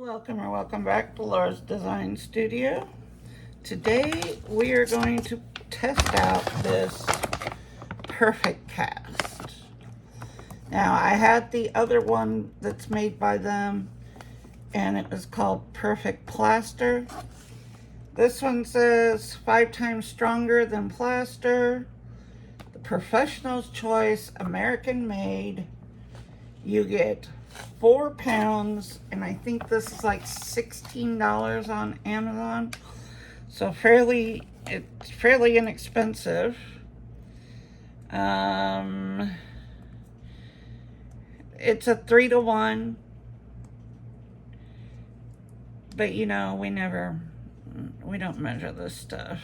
Welcome back to Laura's Design Studio. Today we are going to test out this Perfect Cast. Now I had the other one that's made by them and it was called Perfect Plaster. This one says 5 times stronger than plaster, the professional's choice, American made. You get 4 pounds, and I think this is like $16 on Amazon, so it's fairly inexpensive. It's a 3-to-1, but you know, we don't measure this stuff.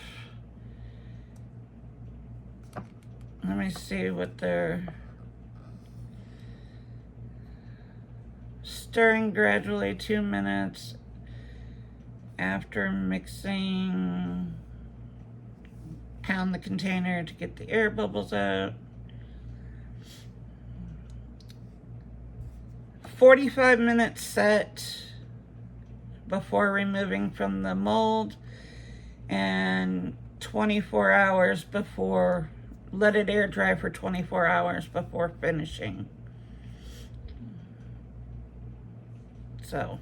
Let me see what they're stirring gradually 2 minutes after mixing. Pound the container to get the air bubbles out. 45 minutes set before removing from the mold, and 24 hours before, let it air dry for 24 hours before finishing. So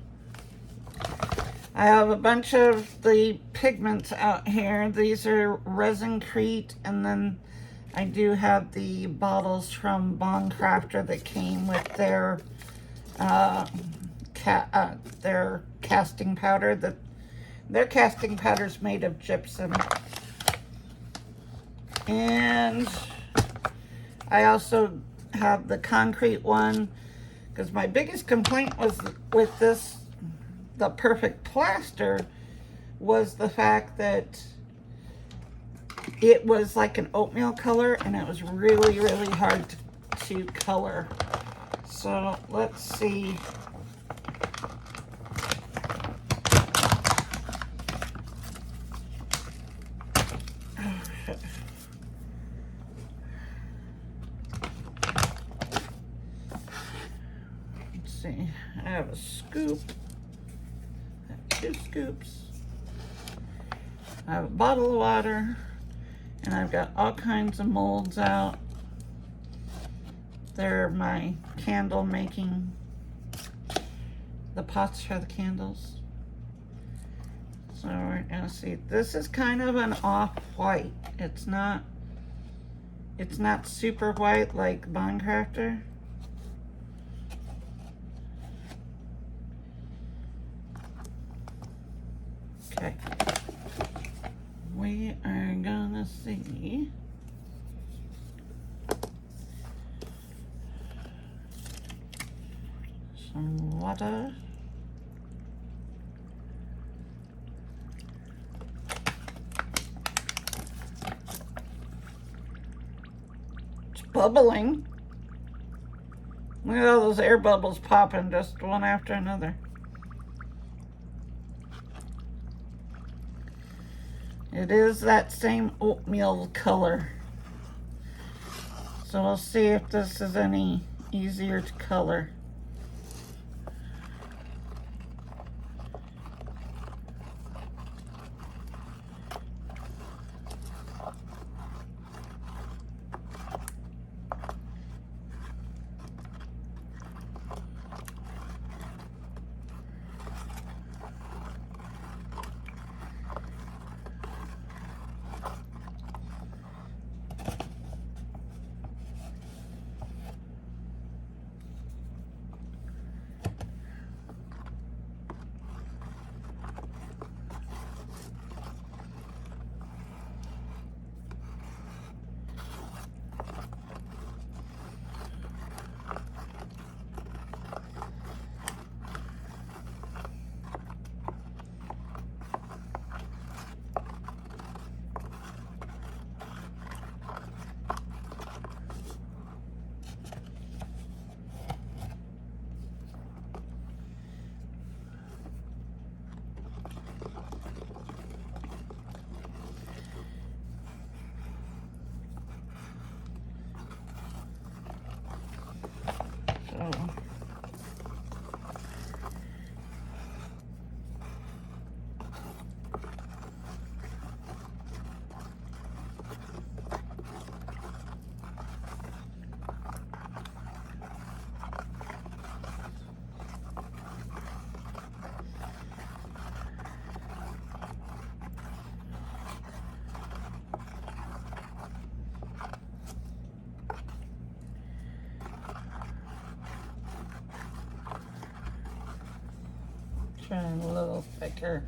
I have a bunch of the pigments out here. These are Resin Crete, and then I do have the bottles from Craftor that came with their casting powder. Their casting powder is made of gypsum. And I also have the concrete one, because my biggest complaint was with this, the Perfect Plaster, was the fact that it was like an oatmeal color and it was really hard to color. So let's see. I have a scoop, I have 2 scoops, I have a bottle of water, and I've got all kinds of molds out. They're my candle making, the pots for the candles. So we're gonna see. This is kind of an off-white. It's not super white like Craftor. Okay, we are gonna see some water. It's bubbling. Look at all those air bubbles popping just one after another. It is that same oatmeal color. So we'll see if this is any easier to color. Turn a little thicker.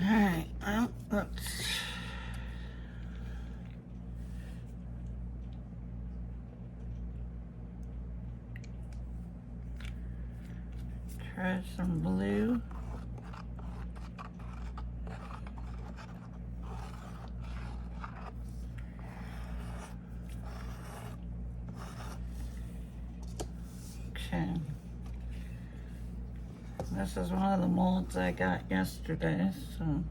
Alright, well, let's try some blue. Okay. This is one of the molds I got yesterday, so.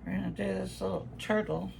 We're gonna do this little turtle.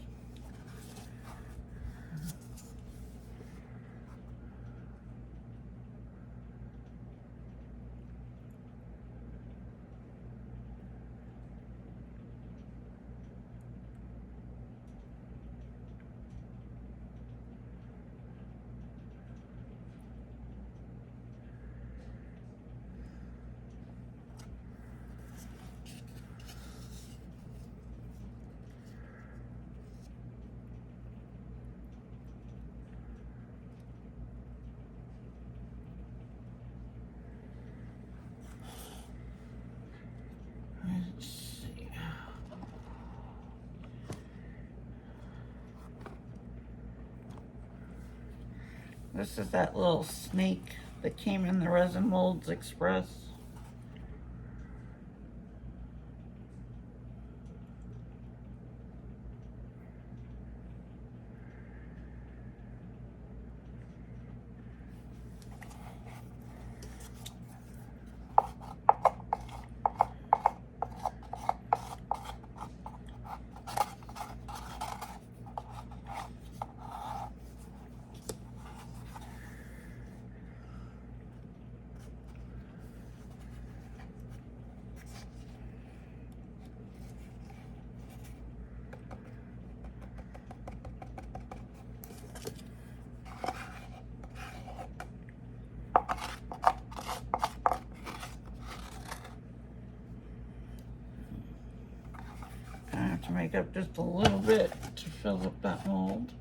Let's see. This is that little snake that came in the Resin Molds Express. make up just a little bit to fill up that mold.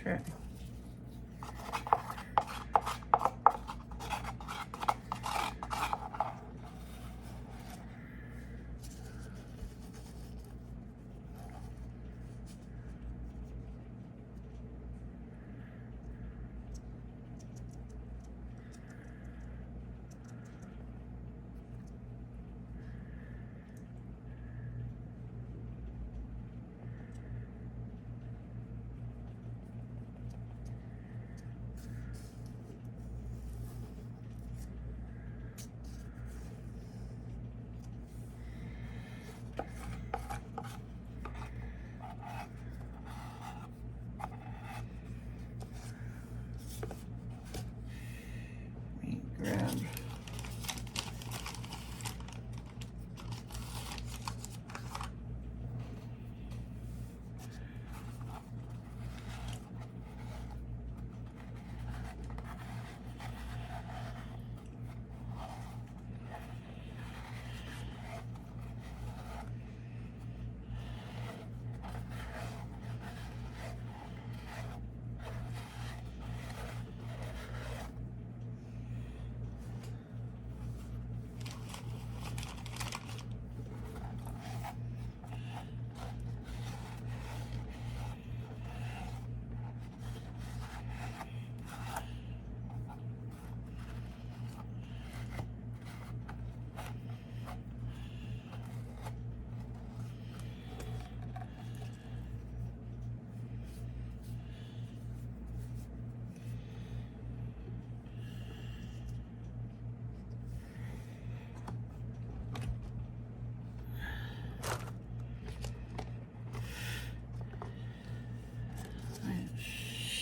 Sure. Grab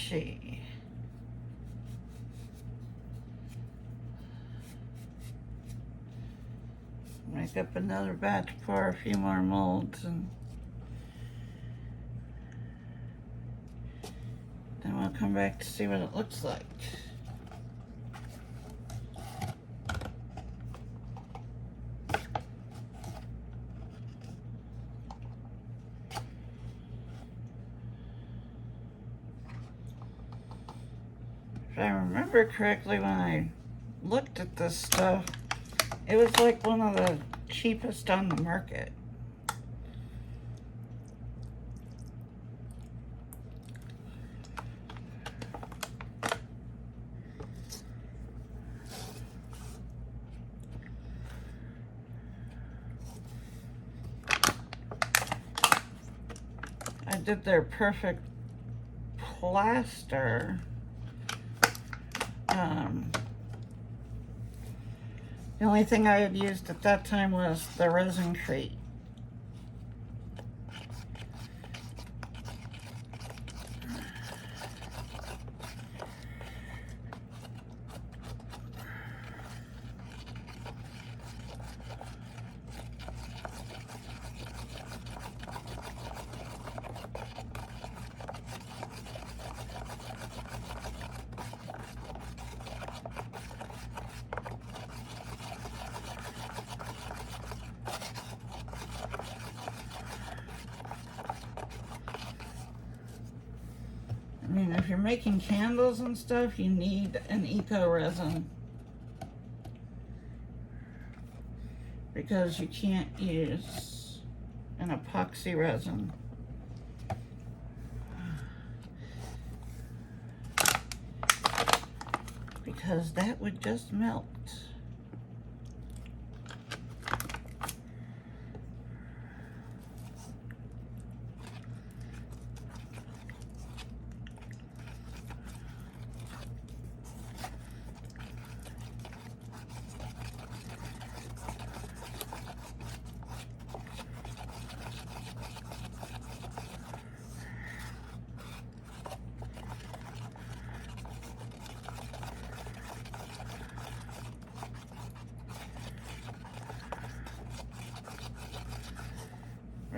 see. Make up another batch for a few more molds, and then we'll come back to see what it looks like. If I remember correctly, when I looked at this stuff, it was like one of the cheapest on the market. I did their perfect plaster. The only thing I had used at that time was the resin crate. I mean, if you're making candles and stuff, you need an eco resin, because you can't use an epoxy resin. because that would just melt.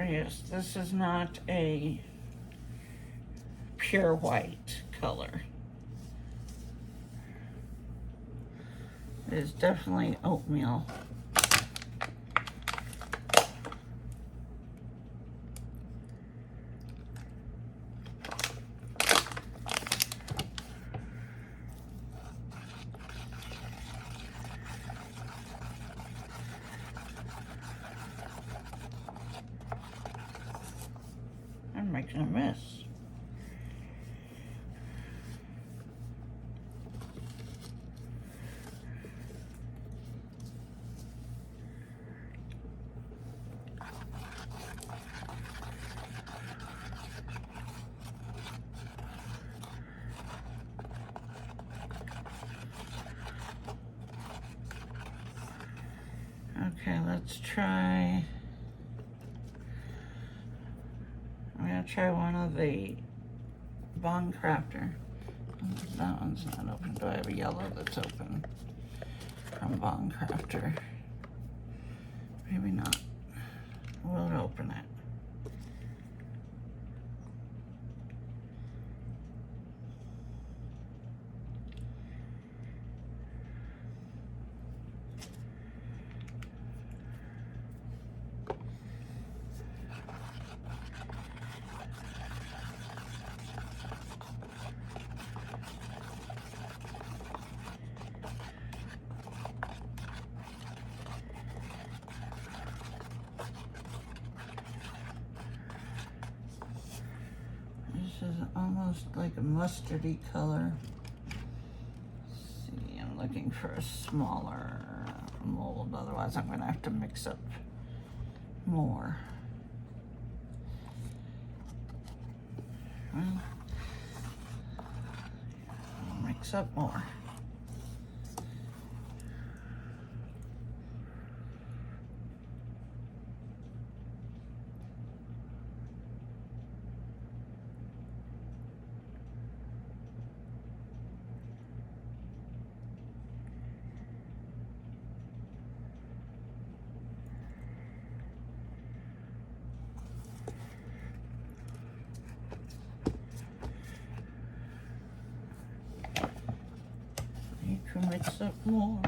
Yes, this is not a pure white color. It is definitely oatmeal. I'm making a mess. Okay, let's try. I'm gonna try one of the Craftor. That one's not open. Do I have a yellow that's open from Craftor? Maybe not. We'll open it. This is almost like a mustardy color. Let's see, I'm looking for a smaller mold, otherwise I'm gonna have to mix up more. Well, I'll mix up more. Mix up more.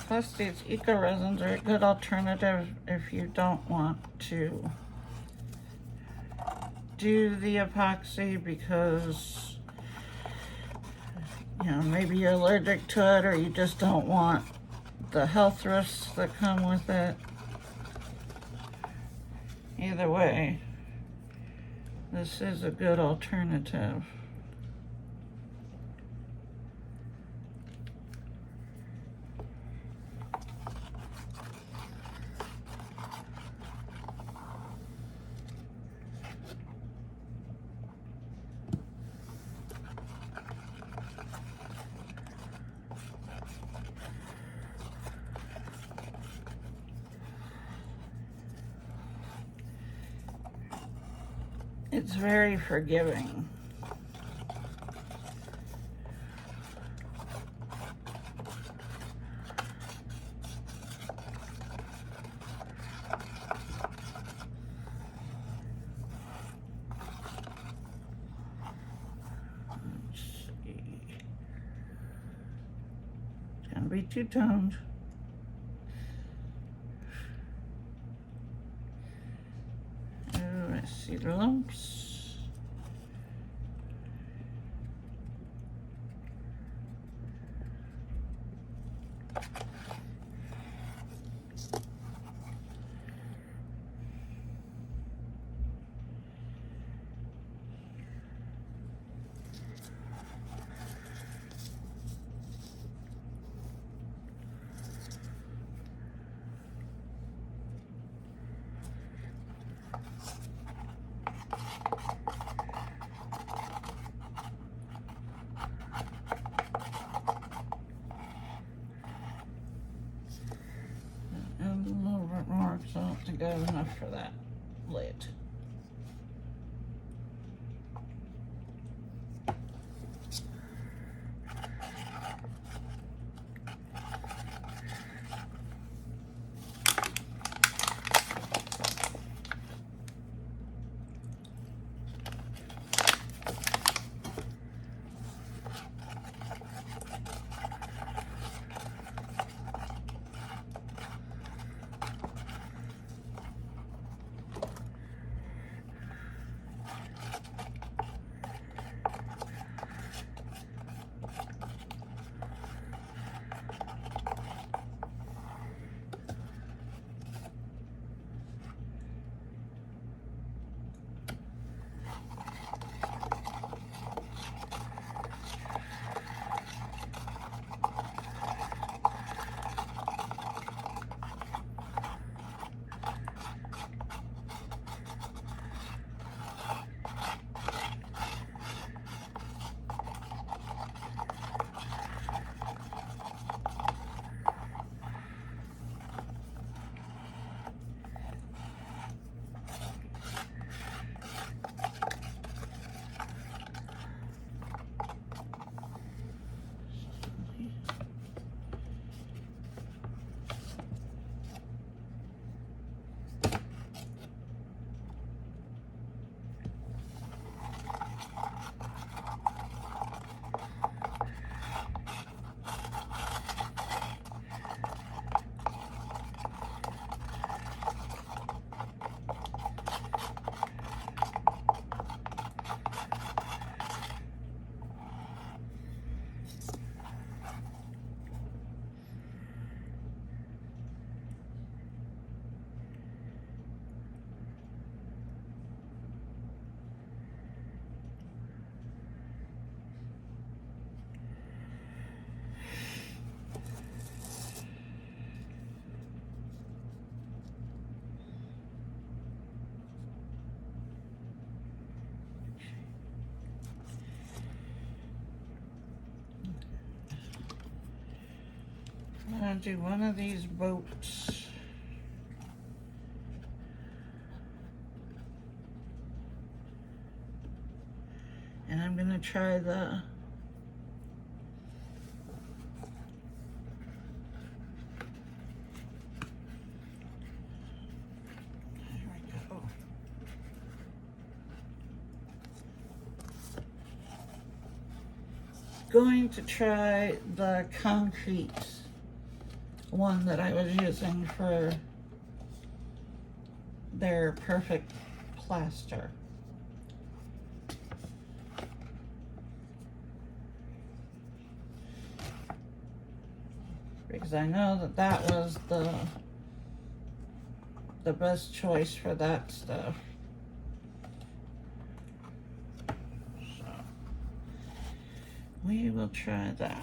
Plus, these eco resins are a good alternative if you don't want to do the epoxy because, you know, maybe you're allergic to it or you just don't want the health risks that come with it. Either way, This is a good alternative. It's very forgiving. Let's see. It's gonna be two-toned. I see the lumps. And a little bit more, because I don't think I have enough for that lid. I'm gonna do one of these boats. And I'm gonna try the going to try the concrete one that I was using for their perfect plaster. Because I know that that was the best choice for that stuff. we will try that.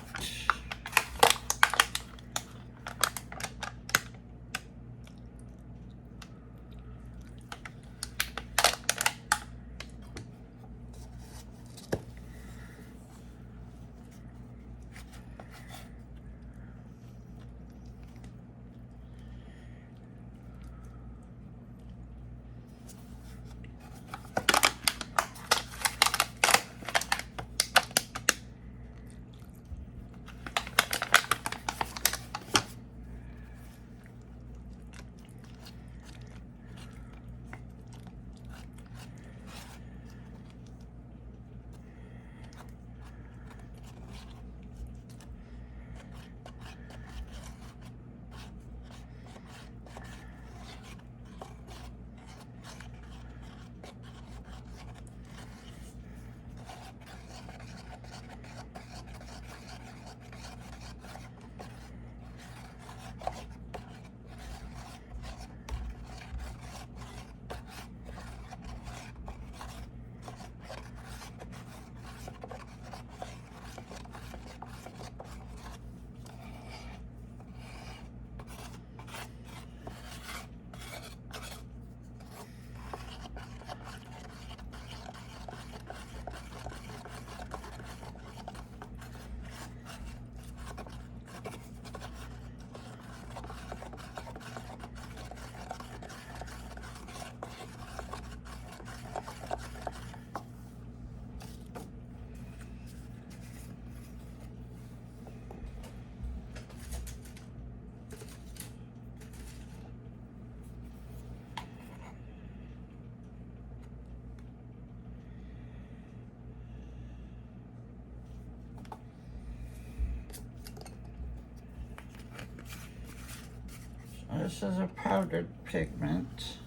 This is a powdered pigment.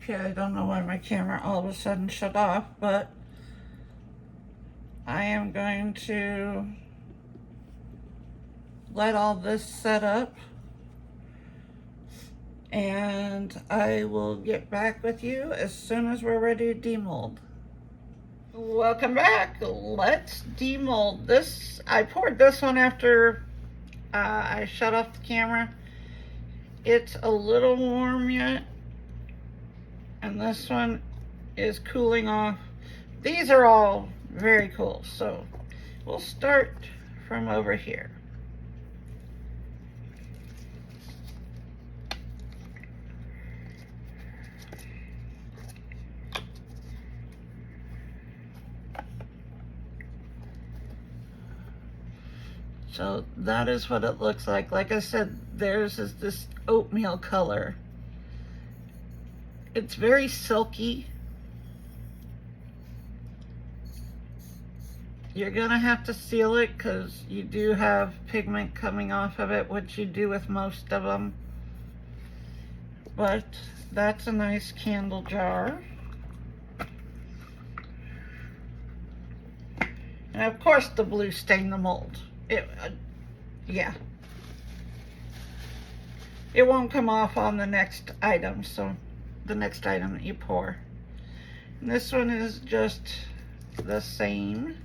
Okay, I don't know why my camera all of a sudden shut off, but I am going to let all this set up and I will get back with you as soon as we're ready to demold. Welcome back. Let's demold this. I poured this one after I shut off the camera. It's a little warm yet, and this one is cooling off. These are all very cool, so we'll start from over here. So that is what it looks like. Like I said, theirs is this oatmeal color. It's very silky. You're gonna have to seal it because you do have pigment coming off of it, which you do with most of them. But that's a nice candle jar. And of course the blue stained the mold. Yeah. It won't come off on the next item, so the next item that you pour. And this one is just the same.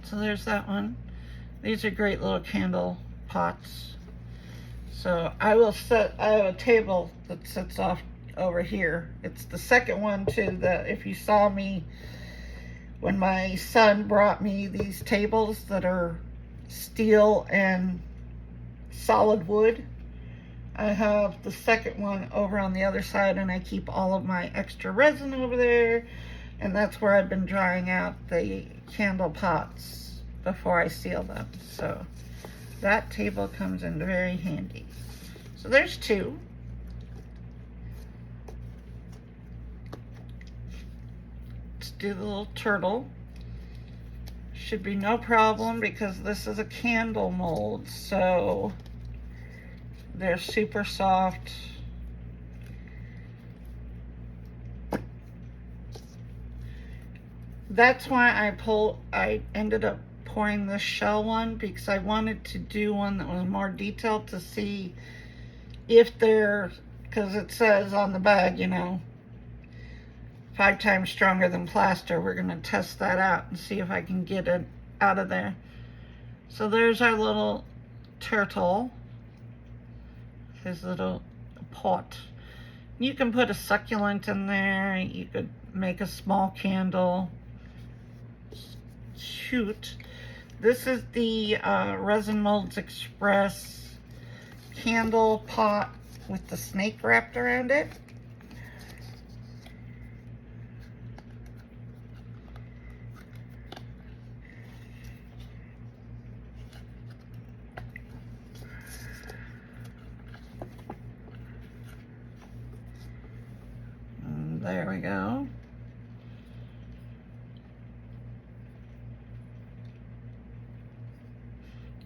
So there's that one. These are great little candle pots. So I have a table that sits off over here. It's the second one to if you saw me when my son brought me these tables that are steel and solid wood. I have the second one over on the other side, and I keep all of my extra resin over there, and that's where I've been drying out the candle pots before I seal them. So that table comes in very handy. So there's two. Let's do the little turtle. Should be no problem because this is a candle mold, so they're super soft. That's why I ended up pouring this shell one, because I wanted to do one that was more detailed to see if because it says on the bag, you know, 5 times stronger than plaster. We're gonna test that out and see if I can get it out of there. So there's our little turtle, his little pot. You can put a succulent in there. You could make a small candle. Shoot. This is the Resin Molds Express candle pot with the snake wrapped around it. And there we go.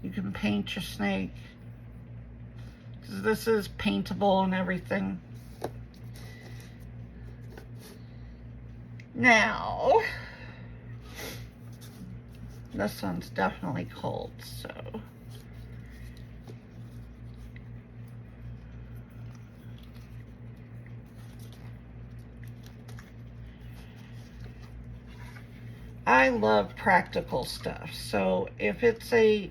You can paint your snake. This is paintable and everything. Now, this one's definitely cold, so. I love practical stuff, so if it's a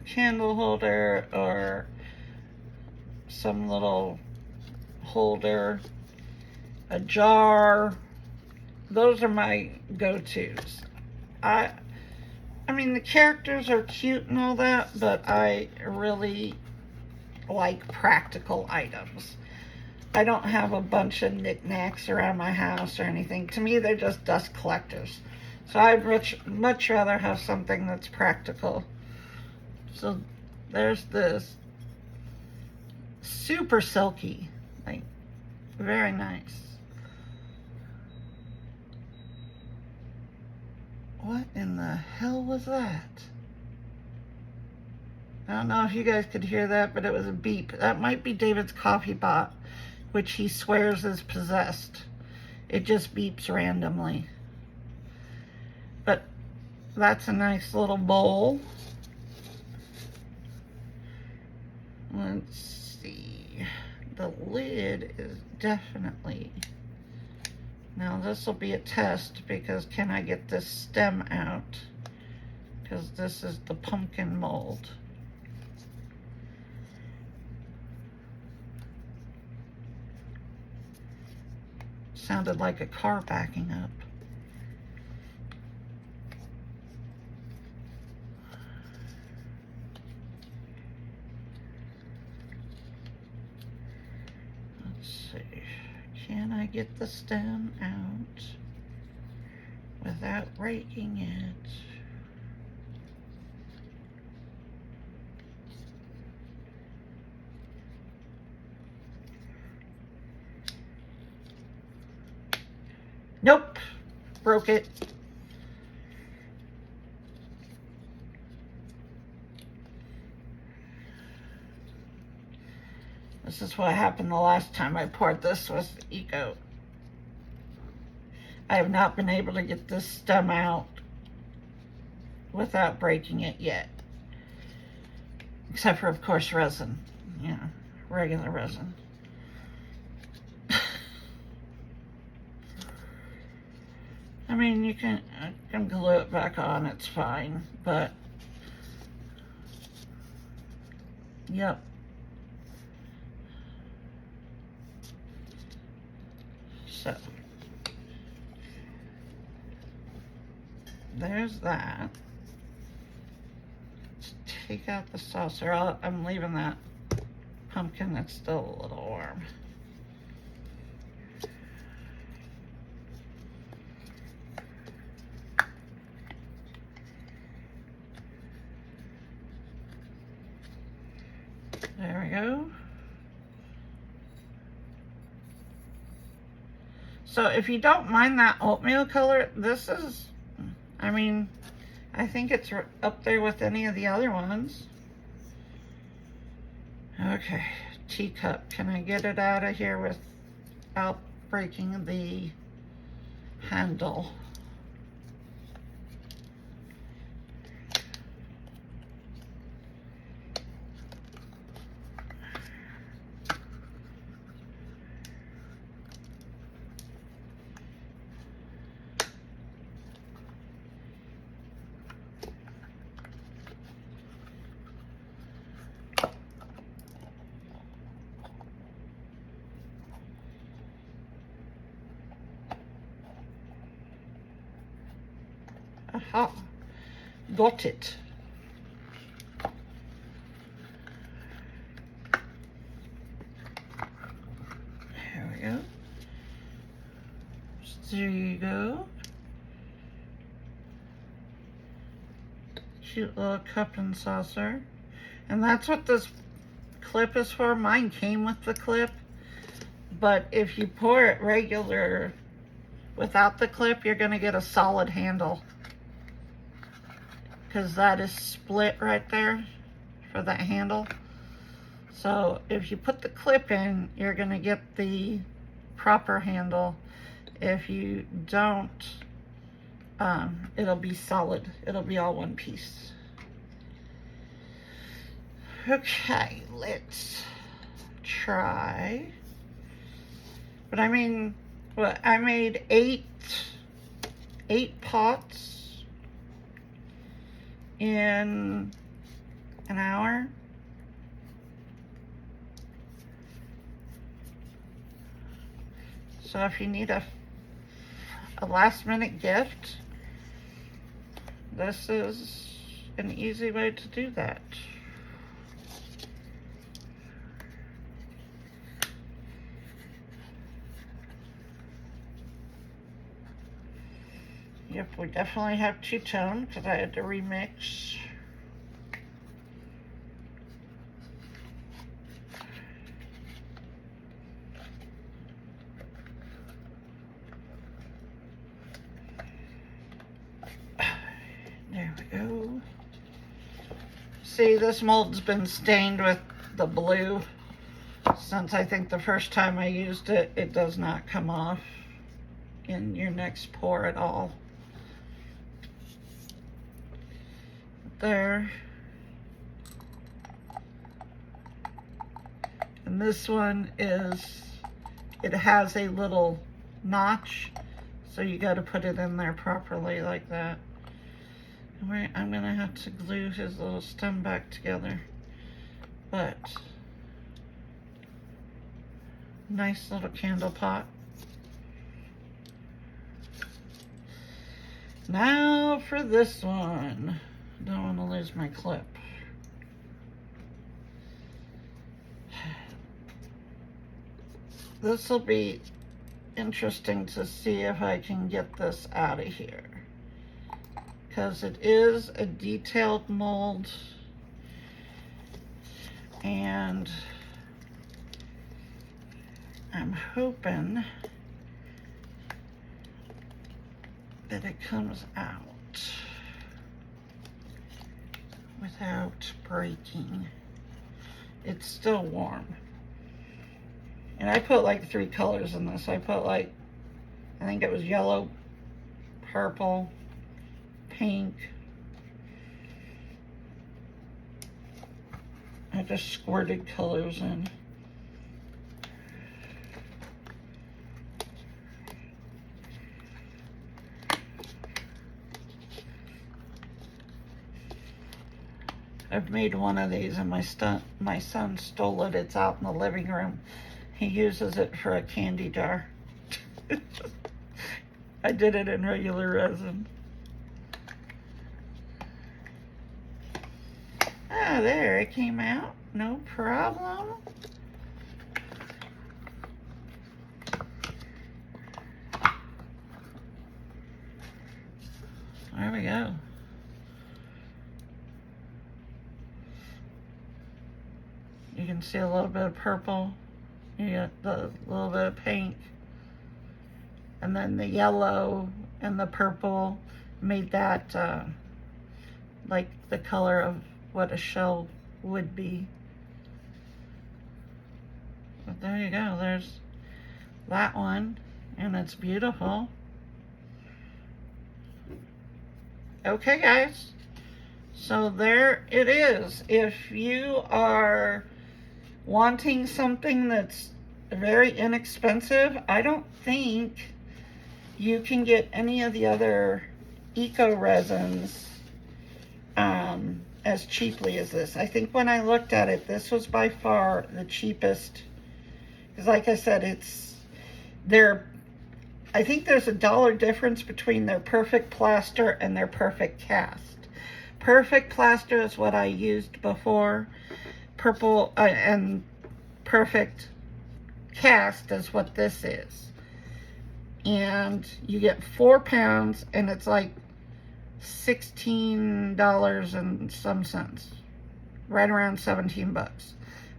candle holder or some little holder, a jar, those are my go-tos. I mean, the characters are cute and all that, but I really like practical items. I don't have a bunch of knickknacks around my house or anything. To me, they're just dust collectors. So I'd much rather have something that's practical. So there's this. Super silky, like very nice. What in the hell was that? I don't know if you guys could hear that, but it was a beep. That might be David's coffee pot, which he swears is possessed. It just beeps randomly. But that's a nice little bowl. Let's see. The lid is definitely... Now this will be a test, because can I get this stem out? Because this is the pumpkin mold. Sounded like a car backing up. Can I get the stem out without breaking it? Nope, broke it. This is what happened the last time I poured this with Eco. I have not been able to get this stem out without breaking it yet. Except for, of course, resin. Yeah, regular resin. I mean, you can, I can glue it back on, it's fine, but, yep. So, there's that. Let's take out the saucer. I'm leaving that pumpkin that's still a little warm. There we go. So if you don't mind that oatmeal color, this is, I mean, I think it's up there with any of the other ones. Okay, teacup. Can I get it out of here without breaking the handle? Aha, got it. There we go. There you go. Cute little cup and saucer. And that's what this clip is for. Mine came with the clip, but if you pour it regular without the clip, you're gonna get a solid handle, because that is split right there for that handle. So if you put the clip in, you're gonna get the proper handle. If you don't, it'll be solid. It'll be all one piece. Okay, let's try. But I mean, what, I made eight pots in an hour. So if you need a last minute gift, this is an easy way to do that. Yep, we definitely have two-tone because I had to remix. There we go. See, this mold's been stained with the blue since I think the first time I used it. It does not come off in your next pour at all. There. And this one is, it has a little notch, so you got to put it in there properly like that. And I'm gonna have to glue his little stem back together, but nice little candle pot. Now for this one. Don't want to lose my clip. This will be interesting to see if I can get this out of here, because it is a detailed mold, and I'm hoping that it comes out without breaking. It's still warm. And I put like 3 colors in this. I put like, I think it was yellow, purple, pink. I just squirted colors in. I've made one of these and my son stole it. It's out in the living room. He uses it for a candy jar. I did it in regular resin. Ah, there, it came out. No problem. There we go. You can see a little bit of purple. You got the little bit of pink. And then the yellow and the purple made that like the color of what a shell would be. But there you go. There's that one. And it's beautiful. Okay, guys. So there it is. If you are wanting something that's very inexpensive, I don't think you can get any of the other eco resins as cheaply as this. I think when I looked at it, this was by far the cheapest. Because like I said, I think there's $1 difference between their perfect plaster and their perfect cast. Perfect plaster is what I used before. Purple and perfect cast is what this is. And you get 4 pounds and it's like $16 and some cents. Right around 17 bucks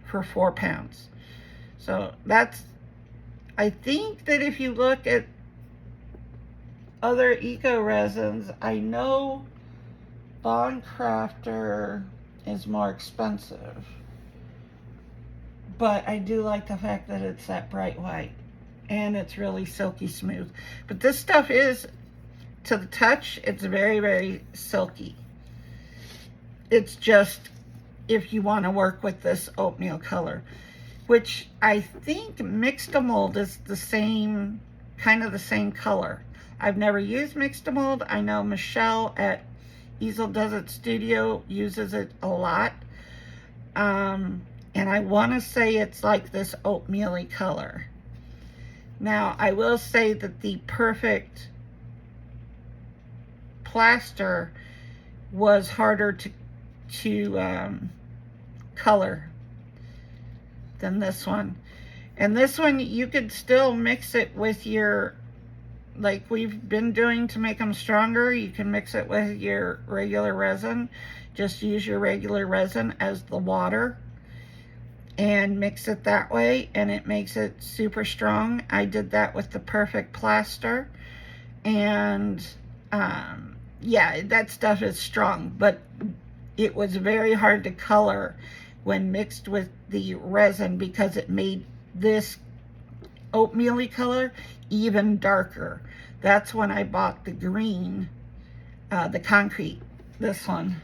for 4 pounds. So that's, I think that if you look at other eco resins, I know Craftor is more expensive, but I do like the fact that it's that bright white and it's really silky smooth. But this stuff is, to the touch, it's very, very silky. It's just if you want to work with this oatmeal color, which I think Mix-to-Mold is the same, kind of the same color. I've never used Mix-to-Mold. I know Michelle at Easel Desert Studio uses it a lot. And I want to say it's like this oatmeal-y color. Now, I will say that the perfect plaster was harder to color than this one. And this one, you could still mix it with your, like we've been doing to make them stronger, you can mix it with your regular resin. Just use your regular resin as the water and mix it that way, and it makes it super strong. I did that with the perfect plaster, and yeah, that stuff is strong, but it was very hard to color when mixed with the resin because it made this oatmeal-y color even darker. That's when I bought the green, the concrete, this one,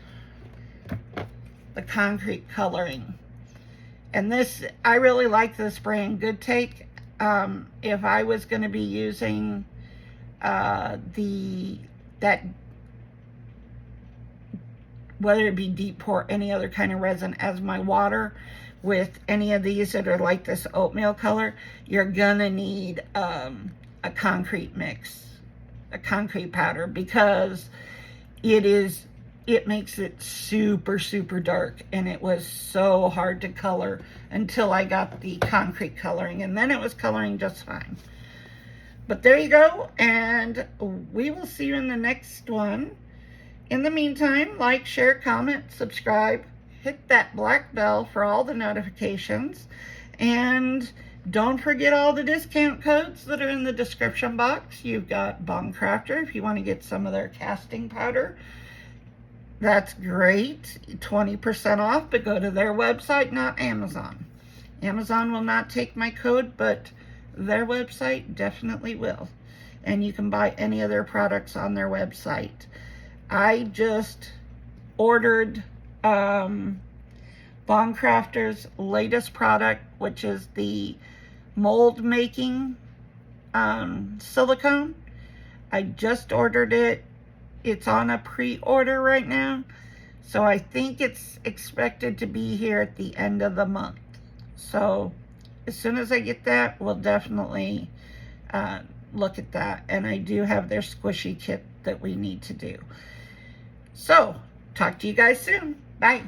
the concrete coloring. And this, I really like this brand, Good Take. If I was going to be using whether it be deep pour, any other kind of resin as my water with any of these that are like this oatmeal color, you're gonna need a concrete mix, a concrete powder, because it makes it super, super dark, and it was so hard to color until I got the concrete coloring, and then it was coloring just fine. But there you go, and we will see you in the next one. In the meantime, like, share, comment, subscribe, hit that black bell for all the notifications, and don't forget all the discount codes that are in the description box. You've got Craftor if you want to get some of their casting powder. That's great, 20% off, but go to their website, not Amazon. Amazon will not take my code, but their website definitely will. And you can buy any of their products on their website. I just ordered Craftor's latest product, which is the mold making silicone. I just ordered it. It's on a pre-order right now. So I think it's expected to be here at the end of the month. So as soon as I get that, we'll definitely look at that. And I do have their squishy kit that we need to do. So talk to you guys soon. Bye.